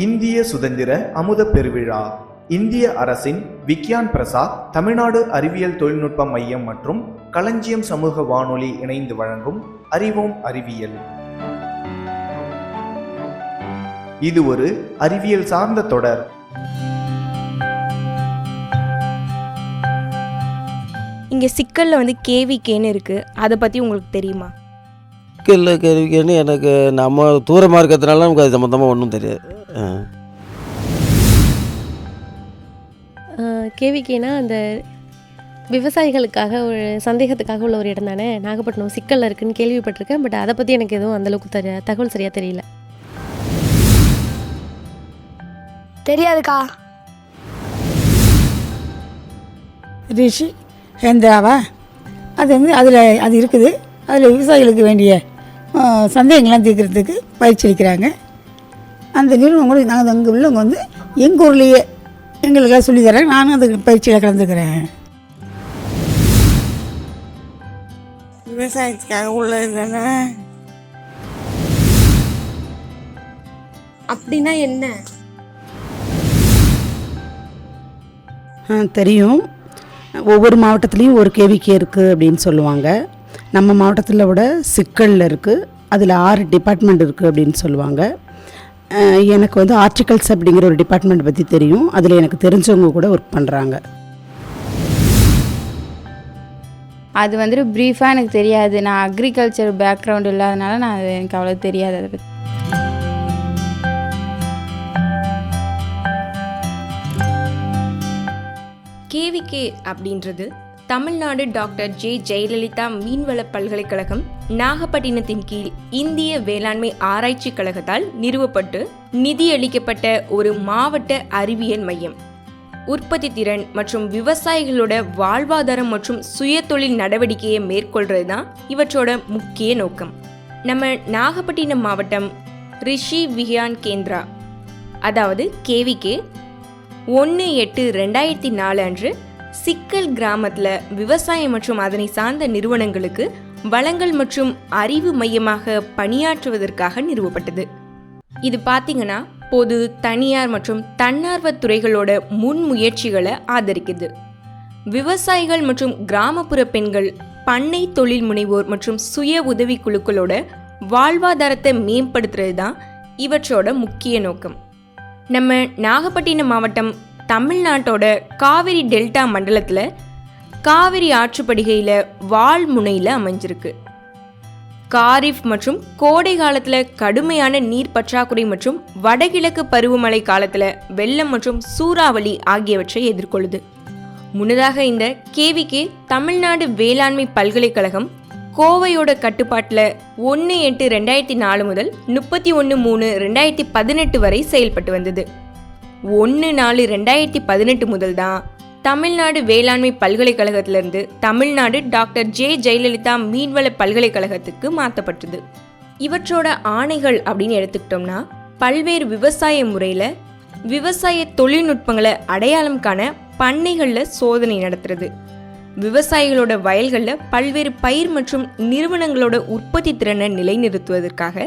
இந்திய சுதந்திர அமுத பெருவிழா இந்திய அரசின் விக்யான் பிரசாத், தமிழ்நாடு அறிவியல் தொழில்நுட்ப மையம் மற்றும் களஞ்சியம் சமூக வானொலி இணைந்து வழங்கும் அறிவோம் அறிவியல். இது ஒரு அறிவியல் சார்ந்த தொடர். இங்கே சிக்கலில் கேவிகேன்னு இருக்குது, அதை பற்றி உங்களுக்கு தெரியுமா? சிக்கலில் கேவிகேன்னு எனக்கு நம்ம தூரமாக இருக்கிறதுனால நமக்கு அது சம்மந்தமாக ஒன்றும் தெரியாது. கேவிகேனா அந்த விவசாயிகளுக்காக ஒரு சந்தேகத்துக்காக உள்ள ஒரு இடம் தானே. நாகப்பட்டினம் சிக்கலில் இருக்குதுன்னு கேள்விப்பட்டிருக்கேன். பட் அதை பற்றி எனக்கு எதுவும் அந்தளவுக்கு தகவல் சரியாக தெரியல. தெரியாதுக்கா. ரிஷி ஹேந்திராவா அது அது இருக்குது. அதில் விவசாயிகளுக்கு வேண்டிய சந்தேகங்கள்லாம் தீர்க்கிறதுக்கு பயிற்சி அளிக்கிறாங்க. அந்த நிறுவனம் கூட நாங்கள் அங்கே உள்ளவங்க எங்கள் ஊர்லேயே எங்களுக்காக சொல்லித்தரேன். நானும் அதுக்கு பயிற்சியில் கலந்துக்கிறேன். விவசாயத்துக்காக உள்ளது அப்படின்னா என்ன தெரியும். ஒவ்வொரு மாவட்டத்துலேயும் ஒரு கேவிகே இருக்குது அப்படின்னு சொல்லுவாங்க. நம்ம மாவட்டத்தில் விட சிக்கலில் இருக்குது. அதில் 6 டிபார்ட்மெண்ட் இருக்குது அப்படின்னு சொல்லுவாங்க. எனக்கு ஆர்டிகல்ஸ் அப்படிங்கிற ஒரு டிபார்ட்மெண்ட் பற்றி தெரியும். அதில் எனக்கு தெரிஞ்சவங்க கூட ஒர்க் பண்ணுறாங்க. அது ப்ரீஃபாக எனக்கு தெரியாது. நான் அக்ரிகல்ச்சர் பேக்ரவுண்ட் இல்லாதனால எனக்கு அவ்வளோ தெரியாது அதை பற்றி. கேவிகே அப்படின்றது தமிழ்நாடு டாக்டர் ஜே ஜெயலலிதா மீன்வள பல்கலைக்கழகம் நாகப்பட்டினத்தின் கீழ் இந்திய வேளாண்மை ஆராய்ச்சி கழகத்தால் நிறுவப்பட்டு நிதியளிக்கப்பட்ட ஒரு மாவட்ட அறிவியல் மையம். உற்பத்தி திறன் மற்றும் விவசாயிகளோட வாழ்வாதாரம் மற்றும் சுயதொழில் நடவடிக்கையை மேற்கொள்றது தான் இவற்றோட முக்கிய நோக்கம். நம்ம நாகப்பட்டினம் மாவட்டம் ரிஷி விக்யான் கேந்திரா, அதாவது கேவிகே 1/8/2004 அன்று சிக்கல் கிராமத்தில் விவசாயம் மற்றும் அதனை சார்ந்த நிறுவனங்களுக்கு வளங்கள் மற்றும் அறிவு மையமாக பணியாற்றுவதற்காக நிறுவப்பட்டது. இது பார்த்தீங்கன்னா பொது, தனியார் மற்றும் தன்னார்வ துறைகளோட முன்முயற்சிகளை ஆதரிக்குது. விவசாயிகள் மற்றும் கிராமப்புற பெண்கள், பண்ணை தொழில் முனைவோர் மற்றும் சுய உதவி குழுக்களோட வாழ்வாதாரத்தை மேம்படுத்துறது தான் இவற்றோட முக்கிய நோக்கம். நம்ம நாகப்பட்டினம் மாவட்டம் தமிழ்நாட்டோட காவிரி டெல்டா மண்டலத்தில் காவிரி ஆற்றுப்படுகையில் வால்முனையில் அமைஞ்சிருக்கு. காரிஃப் மற்றும் கோடை காலத்தில் கடுமையான நீர் பற்றாக்குறை மற்றும் வடகிழக்கு பருவமழை காலத்தில் வெள்ளம் மற்றும் சூறாவளி ஆகியவற்றை எதிர்கொள்ளுது. முன்னதாக இந்த கேவிகே தமிழ்நாடு வேளாண்மை பல்கலைக்கழகம் கோவையோட கட்டுப்பாட்டில் 1/8/2004 முதல் 31/3/2018 வரை செயல்பட்டு வந்தது. 1/4/2018 முதல் தான் தமிழ்நாடு வேளாண்மை பல்கலைக்கழகத்திலிருந்து தமிழ்நாடு டாக்டர் ஜே ஜெயலலிதா மீன்வள பல்கலைக்கழகத்துக்கு மாற்றப்பட்டது. இவற்றோட ஆணைகள் அப்படின்னு எடுத்துக்கிட்டோம்னா, பல்வேறு விவசாய முறையில் விவசாய தொழில்நுட்பங்களை அடையாளம் காண பண்ணைகளில் சோதனை நடத்துறது, விவசாயிகளோட வயல்களில் பல்வேறு பயிர் மற்றும் நிறுவனங்களோட உற்பத்தி திறனை நிலைநிறுத்துவதற்காக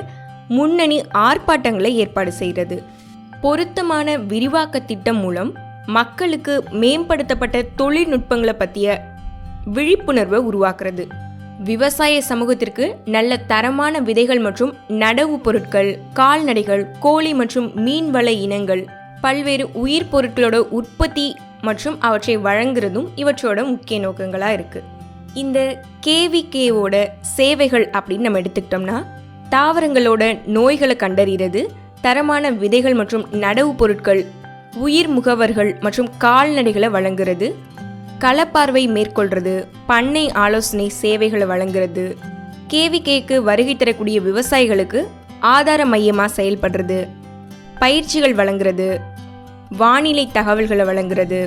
முன்னணி ஆர்ப்பாட்டங்களை ஏற்பாடு செய்கிறது, பொருத்தமான விரிவாக்க திட்டம் மூலம் மக்களுக்கு மேம்படுத்தப்பட்ட தொழில்நுட்பங்களை பற்றிய விழிப்புணர்வை உருவாக்குறது, விவசாய சமூகத்திற்கு நல்ல தரமான விதைகள் மற்றும் நடவு பொருட்கள், கால்நடைகள், கோழி மற்றும் மீன்வள இனங்கள், பல்வேறு உயிர் பொருட்களோட உற்பத்தி மற்றும் அவற்றை வழங்குறதும் இவற்றோட முக்கிய நோக்கங்களாக இருக்குது. இந்த கேவிகேவோட சேவைகள் அப்படின்னு நம்ம எடுத்துக்கிட்டோம்னா, தாவரங்களோட நோய்களை கண்டறிகிறது, தரமான விதைகள் மற்றும் நடவு பொருட்கள், உயிர் முகவர்கள் மற்றும் கால்நடைகளை வழங்குறது, களப்பார்வை மேற்கொள்கிறது, பண்ணை ஆலோசனை சேவைகளை வழங்குறது, கேவிகேக்கு வருகை தரக்கூடிய விவசாயிகளுக்கு ஆதார மையமாக செயல்படுறது, பயிற்சிகள் வழங்குறது, வானிலை தகவல்களை வழங்குறது,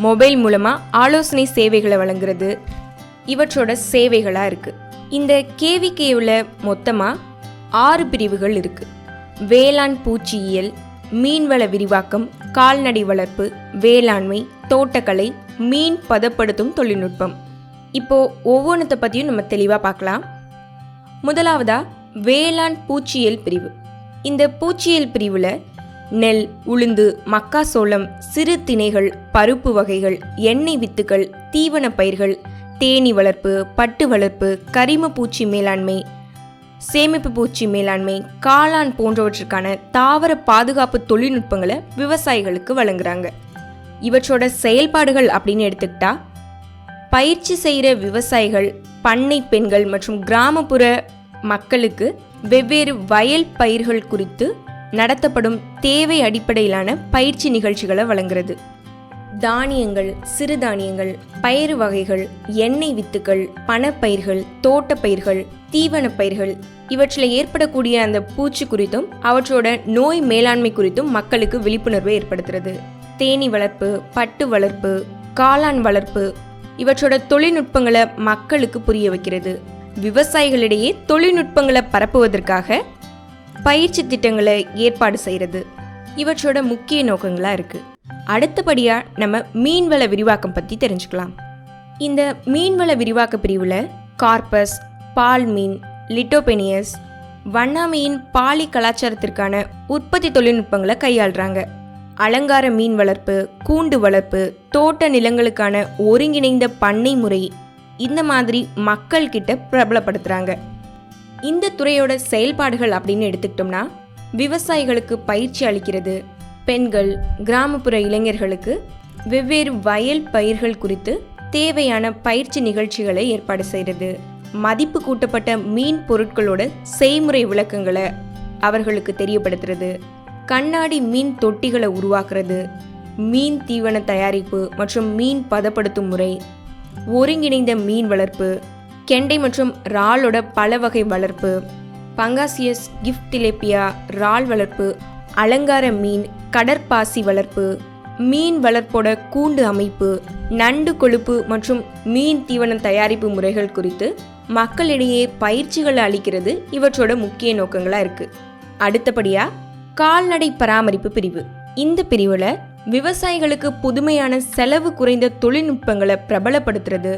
மொபைல் மூலமாக ஆலோசனை சேவைகளை வழங்குறது இவற்றோட சேவைகளாக இருக்குது. இந்த கேவிகேவில் மொத்தமாக 6 பிரிவுகள் இருக்குது. வேளாண் பூச்சியியல், மீன்வள விரிவாக்கம், கால்நடை வளர்ப்பு, வேளாண்மை, தோட்டக்கலை, மீன் பதப்படுத்தும் தொழில்நுட்பம். இப்போது ஒவ்வொன்றத்தை பற்றியும் நம்ம தெளிவாக பார்க்கலாம். முதலாவதாக வேளாண் பூச்சியியல் பிரிவு. இந்த பூச்சியியல் பிரிவில் நெல், உளுந்து, மக்காசோளம், சிறு திணைகள், பருப்பு வகைகள், எண்ணெய் வித்துக்கள், தீவன பயிர்கள், தேனீ வளர்ப்பு, பட்டு வளர்ப்பு, கரிம பூச்சி மேலாண்மை, சேமிப்பு பூச்சி மேலாண்மை, காளான் போன்றவற்றுக்கான தாவர பாதுகாப்பு தொழில்நுட்பங்களை விவசாயிகளுக்கு வழங்குறாங்க. இவற்றோட செயல்பாடுகள் அப்படின்னு எடுத்துக்கிட்டா, பயிற்சி செய்கிற விவசாயிகள், பண்ணை பெண்கள் மற்றும் கிராமப்புற மக்களுக்கு வெவ்வேறு வயல் பயிர்கள் குறித்து நடத்தப்படும் தேவை அடிப்படையிலான பயிற்சி நிகழ்ச்சிகளை வழங்குறது. தானியங்கள், சிறுதானியங்கள், பயிறு வகைகள், எண்ணெய் வித்துக்கள், பணப்பயிர்கள், தோட்டப்பயிர்கள், தீவன பயிர்கள் இவற்றில் ஏற்படக்கூடிய அந்த பூச்சி குறித்தும் அவற்றோட நோய் மேலாண்மை குறித்தும் மக்களுக்கு விழிப்புணர்வை ஏற்படுத்துறது. தேனீ வளர்ப்பு, பட்டு வளர்ப்பு, காளான் வளர்ப்பு இவற்றோட தொழில்நுட்பங்களை மக்களுக்கு புரிய வைக்கிறது. விவசாயிகளிடையே தொழில்நுட்பங்களை பரப்புவதற்காக பயிற்சி திட்டங்களை ஏற்பாடு செய்கிறது. இவற்றோட முக்கிய நோக்கங்களாக இருக்குது. அடுத்தபடியாக நம்ம மீன்வள விரிவாக்கம் பற்றி தெரிஞ்சுக்கலாம். இந்த மீன்வள விரிவாக்க பிரிவில் கார்பஸ், பால் மீன், லிட்டோபெனியஸ், வண்ணாமையின் பாலி கலாச்சாரத்திற்கான உற்பத்தி தொழில்நுட்பங்களை கையாளுறாங்க. அலங்கார மீன் வளர்ப்பு, கூண்டு வளர்ப்பு, தோட்ட நிலங்களுக்கான ஒருங்கிணைந்த பண்ணை முறை இந்த மாதிரி மக்கள்கிட்ட பிரபலப்படுத்துகிறாங்க. இந்த துறையோட செயல்பாடுகள் அப்படின்னு எடுத்துக்கிட்டோம்னா, விவசாயிகளுக்கு பயிற்சி அளிக்கிறது, பெண்கள், கிராமப்புற இளைஞர்களுக்கு வெவ்வேறு வயல் பயிர்கள் குறித்து தேவையான பயிற்சி நிகழ்ச்சிகளை ஏற்பாடு செய்கிறது, மதிப்பு கூட்டப்பட்ட மீன் பொருட்களோட செய்முறை விளக்கங்களை அவர்களுக்கு தெரியப்படுத்துறது, கண்ணாடி மீன் தொட்டிகளை உருவாக்குறது, மீன் தீவன தயாரிப்பு மற்றும் மீன் பதப்படுத்தும் முறை, ஒருங்கிணைந்த மீன் வளர்ப்பு, கெண்டை மற்றும் இறாலோட பல வகை வளர்ப்பு, பங்காசியஸ், கிஃப்ட் டிலேப்பியா, இறால் வளர்ப்பு, அலங்கார மீன், கடற்பாசி வளர்ப்பு, மீன் வளர்ப்போட கூண்டு அமைப்பு, நண்டு கொழுப்பு மற்றும் மீன் தீவனம் தயாரிப்பு முறைகள் குறித்து மக்களிடையே பயிற்சிகளை அளிக்கிறது இவற்றோட முக்கிய நோக்கங்களாக இருக்குது. அடுத்தபடியாக கால்நடை பராமரிப்பு பிரிவு. இந்த பிரிவில் விவசாயிகளுக்கு புதுமையான செலவு குறைந்த தொழில்நுட்பங்களை பிரபலப்படுத்துறது,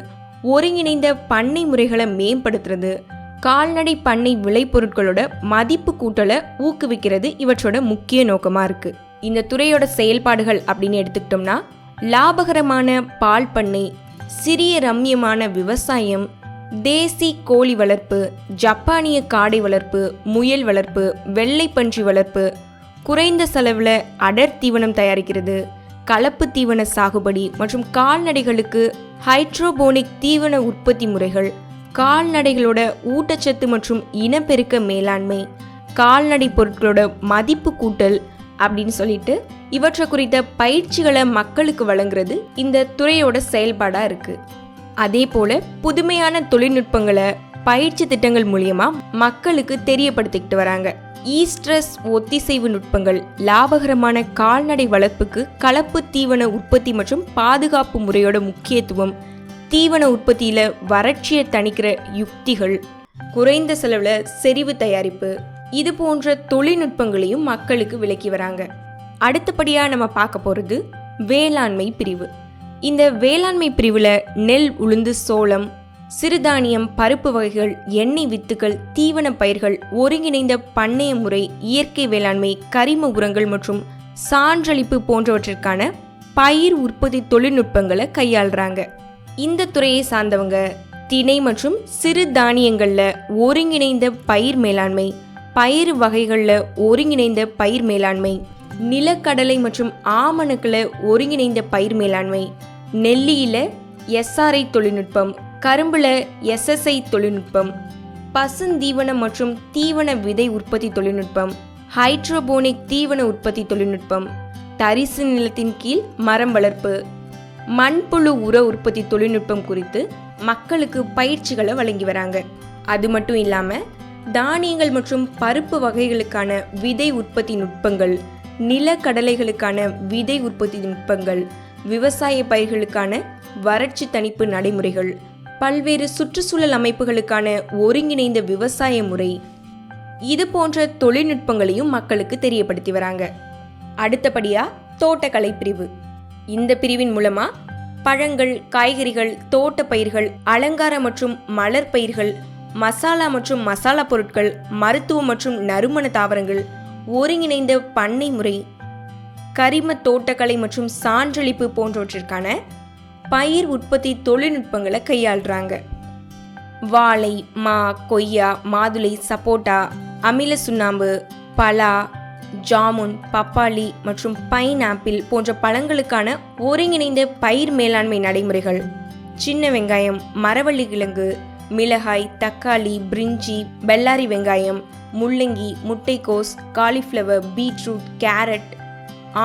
ஒருங்கிணைந்த பண்ணை முறைகளை மேம்படுத்துறது, கால்நடை பண்ணை விளைபொருட்களோட மதிப்பு கூட்டலை ஊக்குவிக்கிறது இவற்றோட முக்கிய நோக்கமாக இருக்குது. இந்த துறையோட செயல்பாடுகள் அப்படின்னு எடுத்துக்கிட்டோம்னா, லாபகரமான பால் பண்ணை, சிறிய ரம்யமான விவசாயம், தேசி கோழி வளர்ப்பு, ஜப்பானிய காடை வளர்ப்பு, முயல் வளர்ப்பு, வெள்ளை பன்றி வளர்ப்பு, குறைந்த செலவில் அடர் தீவனம் தயாரிக்கிறது, கலப்பு தீவன சாகுபடி மற்றும் கால்நடைகளுக்கு ஹைட்ரோபோனிக் தீவன உற்பத்தி முறைகள், கால்நடைகளோட ஊட்டச்சத்து மற்றும் இனப்பெருக்க மேலாண்மை, கால்நடை பொருட்களோட மதிப்பு கூட்டல் அப்படின்னு சொல்லிட்டு இவற்றை குறித்த பயிற்சிகளை மக்களுக்கு வழங்குறது இந்த துறையோட செயல்பாடாக இருக்குது. அதே போல் புதுமையான தொழில்நுட்பங்களை பயிற்சி திட்டங்கள் மூலியமா மக்களுக்கு தெரியப்படுத்திக்கிட்டு வராங்க. ஈஸ்ட்ரஸ் ஒத்திசைவு நுட்பங்கள், லாபகரமான கால்நடை வளர்ப்புக்கு கலப்பு தீவன உற்பத்தி மற்றும் பாதுகாப்பு முறையோட முக்கியத்துவம், தீவன உற்பத்தியில் வறட்சியை தணிக்கிற யுக்திகள், குறைந்த செலவில் செறிவு தயாரிப்பு இது போன்ற தொழில்நுட்பங்களையும் மக்களுக்கு விளக்கி வராங்க. அடுத்தபடியாக நம்ம பார்க்க போகிறது வேளாண்மை பிரிவு. இந்த வேளாண்மை பிரிவில் நெல், உளுந்து, சோளம், சிறுதானியம், பருப்பு வகைகள், எண்ணெய் வித்துக்கள், தீவன பயிர்கள், ஒருங்கிணைந்த பண்ணைய முறை, இயற்கை வேளாண்மை, கரிம உரங்கள் மற்றும் சான்றளிப்பு போன்றவற்றிற்கான பயிர் உற்பத்தி தொழில்நுட்பங்களை கையாளுறாங்க. இந்த துறையை சார்ந்தவங்க திணை மற்றும் சிறு தானியங்களில் ஒருங்கிணைந்த பயிர் மேலாண்மை, பயிர் வகைகளில் ஒருங்கிணைந்த பயிர் மேலாண்மை, நிலக்கடலை மற்றும் ஆமணக்கில் ஒருங்கிணைந்த பயிர் மேலாண்மை, நெல்லியில் எஸ்ஆர்ஐ தொழில்நுட்பம், கரும்புல எஸ்எஸ்ஐ தொழில்நுட்பம், பசுந்தீவனம் மற்றும் தீவன விதை உற்பத்தி தொழில்நுட்பம், ஹைட்ரோபோனிக் தீவன உற்பத்தி தொழில்நுட்பம், தரிசு நிலத்தின் கீழ் மரம் வளர்ப்பு, மண்புழு உர உற்பத்தி தொழில்நுட்பம் குறித்து மக்களுக்கு பயிற்சிகளை வழங்கி வராங்க. அது மட்டும் இல்லாமல் தானியங்கள் மற்றும் பருப்பு வகைகளுக்கான விதை உற்பத்தி நுட்பங்கள், நிலக்கடலைகளுக்கான விதை உற்பத்தி நுட்பங்கள், விவசாய பயிர்களுக்கான வறட்சி தணிப்பு நடைமுறைகள், பல்வேறு சுற்றுச்சூழல் அமைப்புகளுக்கான ஒருங்கிணைந்த விவசாய முறை இது போன்ற தொழில்நுட்பங்களையும் மக்களுக்கு தெரியப்படுத்தி வராங்க. அடுத்தபடியாக தோட்டக்கலை பிரிவு. இந்த பிரிவின் மூலமாக பழங்கள், காய்கறிகள், தோட்ட பயிர்கள், அலங்கார மற்றும் மலர் பயிர்கள், மசாலா மற்றும் மசாலா பொருட்கள், மருத்துவ மற்றும் நறுமண தாவரங்கள், ஒருங்கிணைந்த பண்ணை முறை, கரிம தோட்டக்கலை மற்றும் சான்றளிப்பு போன்றவற்றிற்கான பயிர் உற்பத்தி தொழில்நுட்பங்களை கையாளுறாங்க. வாழை, மா, கொய்யா, மாதுளை, சப்போட்டா, அமில சுண்ணாம்பு, பலா, ஜாமுன், பப்பாளி மற்றும் பைனாப்பிள் போன்ற பழங்களுக்கான ஒருங்கிணைந்த பயிர் மேலாண்மை நடைமுறைகள், சின்ன வெங்காயம், மரவள்ளி கிழங்கு, மிளகாய், தக்காளி, பிரிஞ்சி, பெல்லாரி வெங்காயம், முள்ளங்கி, முட்டைக்கோஸ், காலிஃப்ளவர், பீட்ரூட், கேரட்,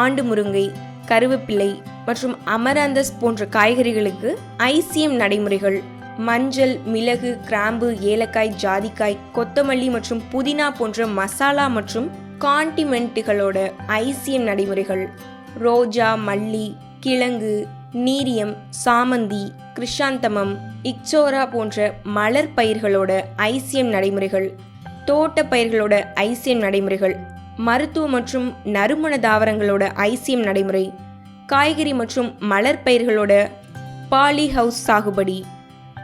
ஆண்டு முருங்கை, கருவேப்பிலை மற்றும் அமராந்தஸ் போன்ற காய்கறிகளுக்கு ஐசிஎம் நடைமுறைகள், மஞ்சள், மிளகு, கிராம்பு, ஏலக்காய், ஜாதிக்காய், கொத்தமல்லி மற்றும் புதினா போன்ற மசாலா மற்றும் காண்டிமெண்ட்டுகளோட ஐசிஎம் நடைமுறைகள், ரோஜா, மல்லி, கிழங்கு, நீரியம், சாமந்தி, கிருஷாந்தமம், இக்சோரா போன்ற மலர் பயிர்களோட ஐசிஎம் நடைமுறைகள், தோட்ட பயிர்களோட ஐசிஎம் நடைமுறைகள், மருத்துவ மற்றும் நறுமண தாவரங்களோட ஐசிஎம் நடைமுறை, காய்கறி மற்றும் மலர் பயிர்களோட பாலி ஹவுஸ் சாகுபடி,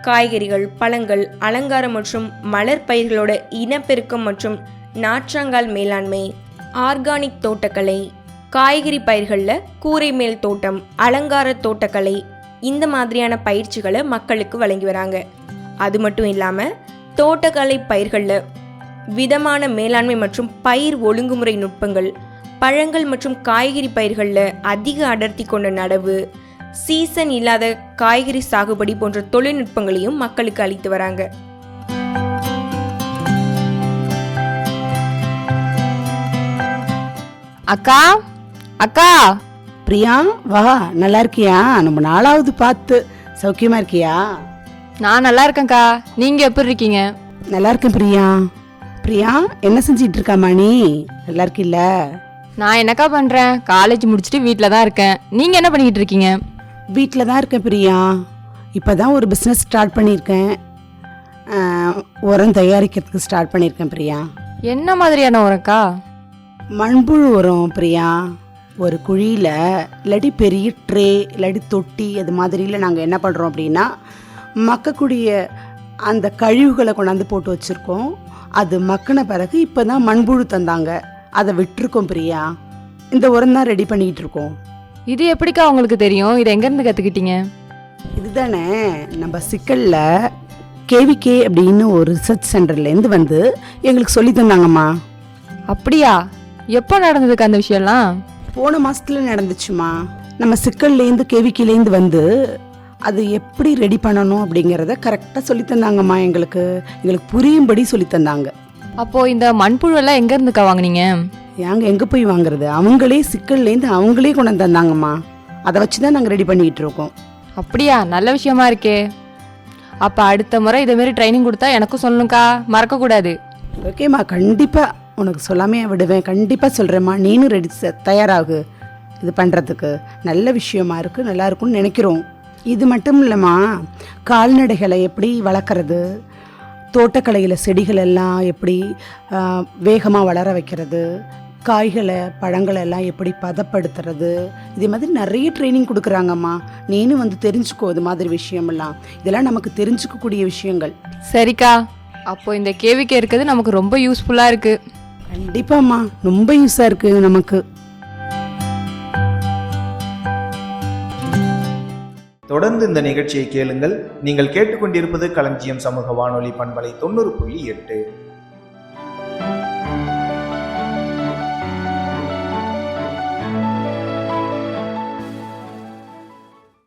காய்கறிகள், பழங்கள், அலங்காரம் மற்றும் மலர் பயிர்களோட இனப்பெருக்கம் மற்றும் நாற்றாங்கால் மேலாண்மை, ஆர்கானிக் தோட்டக்கலை, காய்கறி பயிர்களில் கூரை மேல் தோட்டம், அலங்கார தோட்டக்கலை, இந்த மாதிரியான பயிற்சிகளை மக்களுக்கு வழங்கி வராங்க. அது மட்டும் இல்லாமல் தோட்டக்கலை பயிர்களில் விதமான மேலாண்மை மற்றும் பயிர் ஒழுங்குமுறை நுட்பங்கள், பழங்கள் மற்றும் காய்கறி பயிர்களில் அதிக அடர்த்தி கொண்ட நடவு, சீசன் இல்லாத காய்கறி சாகுபடி போன்ற தொழில்நுட்பங்களையும் மக்களுக்கு அளித்து வராங்க. அக்கா அக்கா பிரியா, வா, நல்லா இருக்கியா? நம்ம நாளாவது பார்த்து. சௌக்கியமா இருக்கியா? நான் நல்லா இருக்கேன்க்கா. நீங்க எப்படி இருக்கீங்க? நல்லா இருக்கேன் பிரியா. பிரியா, என்ன செஞ்சிட்டு இருக்காமா நீ? நல்லா இருக்கில்ல? நான் என்னக்கா பண்றேன், காலேஜ் முடிச்சுட்டு வீட்டில் தான் இருக்கேன். நீங்க என்ன பண்ணிக்கிட்டு இருக்கீங்க? வீட்டில் தான் இருக்கேன் பிரியா. இப்போ தான் ஒரு பிஸ்னஸ் ஸ்டார்ட் பண்ணியிருக்கேன். உரம் தயாரிக்கிறதுக்கு ஸ்டார்ட் பண்ணியிருக்கேன் பிரியா. என்ன மாதிரியான உரக்கா? மண்புழு உரம் பிரியா. ஒரு குழியில் இல்லாட்டி பெரிய ட்ரே இல்லாட்டி தொட்டி அது மாதிரியில் நாங்கள் என்ன பண்ணுறோம் அப்படின்னா, மக்கக்கூடிய அந்த கழிவுகளை கொண்டாந்து போட்டு வச்சுருக்கோம். அது மக்கின பிறகு இப்போ தான் மண்புழு தந்தாங்க, அதை விட்டுருக்கோம் பிரியா. இந்த உரம் தான் ரெடி பண்ணிக்கிட்டு இருக்கோம். இது எப்படிக்கா உங்களுக்கு தெரியும்? இதை எங்கேருந்து கற்றுக்கிட்டீங்க? இதுதானே நம்ம சிக்கலில் கேவிகே அப்படின்னு ஒரு ரிசர்ச் சென்டர்லேருந்து வந்து எங்களுக்கு சொல்லி தந்தாங்கம்மா. அப்படியா? எப்போ நடந்ததுக்கு அந்த விஷயம்லாம்? போன மாதத்துல நடந்துச்சுமா. நம்ம சிக்கல்லேருந்து கேவிக்கிலேருந்து வந்து அது எப்படி ரெடி பண்ணணும் அப்படிங்கிறத கரெக்டாக சொல்லி தந்தாங்கம்மா. எங்களுக்கு புரியும்படி சொல்லி தந்தாங்க. அப்போது இந்த மண்புழு எல்லாம் எங்கேருந்துக்கா வாங்குனீங்க? எங்கே போய் வாங்குறது? அவங்களே சிக்கல்லேருந்து அவங்களே கொண்டு வந்து தந்தாங்கம்மா. அதை வச்சு தான் நாங்கள் ரெடி பண்ணிக்கிட்டு இருக்கோம். அப்படியா? நல்ல விஷயமா இருக்கே. அப்போ அடுத்த முறை இதேமாரி ட்ரைனிங் கொடுத்தா எனக்கும் சொல்லணும்க்கா, மறக்கக்கூடாது. ஓகேம்மா, கண்டிப்பாக உனக்கு சொல்லாமே விடுவேன். கண்டிப்பாக சொல்கிறேம்மா. நீனும் ரெடி தயாராகு இது பண்ணுறதுக்கு. நல்ல விஷயமா இருக்குது, நல்லா இருக்கும்னு நினைக்கிறோம். இது மட்டும் இல்லைம்மா, கால்நடைகளை எப்படி வளர்க்குறது, தோட்டக்கலையில் செடிகள் எல்லாம் எப்படி வேகமாக வளர வைக்கிறது, காய்களை பழங்களை எல்லாம் எப்படி பதப்படுத்துறது, இதே மாதிரி நிறைய ட்ரைனிங் கொடுக்குறாங்கம்மா. நீனும் வந்து தெரிஞ்சுக்கோ. இது மாதிரி விஷயமெல்லாம் இதெல்லாம் நமக்கு தெரிஞ்சுக்கக்கூடிய விஷயங்கள். சரிக்கா, அப்போ இந்த கேவிக்கே இருக்கிறது நமக்கு ரொம்ப யூஸ்ஃபுல்லாக இருக்குது. கண்டிப்பாம்மா, ரொம்ப யூஸாக இருக்குது நமக்கு. தொடர்ந்து இந்த நிகழ்ச்சியை கேளுங்கள். நீங்கள் கேட்டுக்கொண்டிருப்பது களஞ்சியம் சமூக வானொலி பண்பலை 90.8.